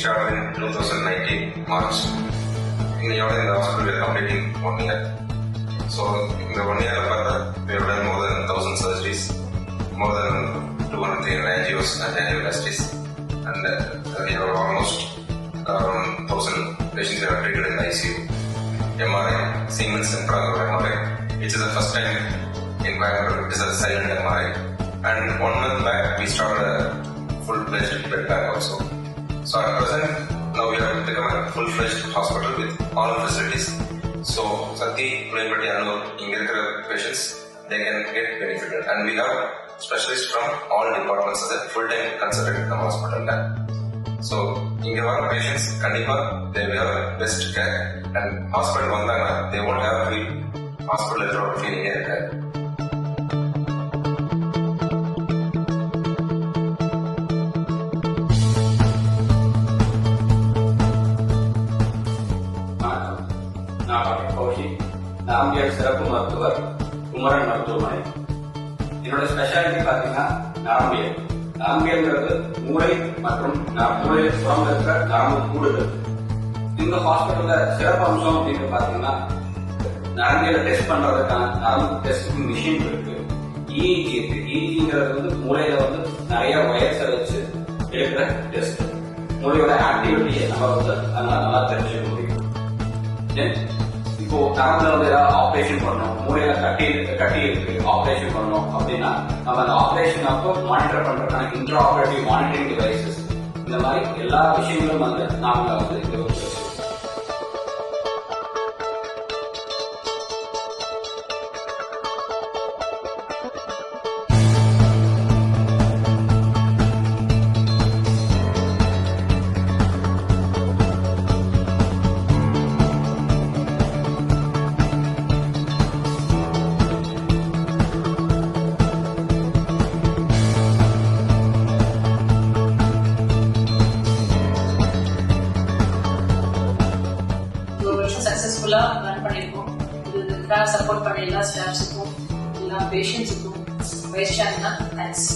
started in 2019 March. In the hospital, we are completing 1 year. So in the 1 year, we have done more than 1,000 surgeries, more than 200 angios and angioplasties, and we have almost 1,000 patients we have treated in the ICU. MRI, Siemens intraocular MRI, which is the first time in Bangalore. It is a silent MRI. And 1 month back, we started a full-fledged bed bank also. So at present, now we have become a full-fledged hospital with all facilities. So Sati, Pulaypatti, Annur, Ingirikra patients, they can get benefited. And we have specialists from all departments as a full-time consultant in the hospital. So இங்க வர patients கண்டிப்பா they will have best care. And hospital வந்தாங்கன்னா they won't have feel hospital feeling இருக்காது. நாம்பியர் சிறப்பு மருத்துவர் குமரன் மருத்துவமனை. என்னோட speciality பாத்தீங்கன்னா நாம்பியர். நாம்பியர்ங்கிறது மூளை மற்றும் மூளை சுரங்க இருக்கிற நரம்பு கூடுதல். இந்த ஹாஸ்பிட்டல்ல சிறப்பு அம்சம் அப்படின்னு பாத்தீங்கன்னா நரம்பியலை டெஸ்ட் பண்றதுக்கான நரம்பு டெஸ்டிங் மிஷின் இருக்கு. இஇஜி இருக்கு. இஇஜிங்கிறது மூளையில நிறைய வயர்ஸை வச்சு எடுக்கிற டெஸ்ட். மூளையோட ஆக்டிவிட்டியை நம்ம நல்லா தெரிஞ்சுக்க முடியும். இப்போ நரம்புல ஏதாவது ஆப்ரேஷன் பண்ணணும், மூளையில கட்டி இருக்கு ஆப்ரேஷன் பண்ணணும் அப்படின்னா நம்ம அந்த ஆப்ரேஷன் அப்போ மானிட்டர் பண்றதுக்கான இன்ட்ரா ஆபரேட்டிவ் மானிட்டரிங் டிவைசஸ், இந்த மாதிரி எல்லா விஷயங்களும் நாம இங்க சக்சஸ்ஃபுல்லா ரன் பண்ணிருக்கோம். இதுக்காக சப்போர்ட் பண்ண எல்லா ஸ்டாஃப்ஸுக்கும், எல்லா பேஷண்ட்ஸுக்கும் வைஸ் சேர்மன் தேங்க்ஸ்.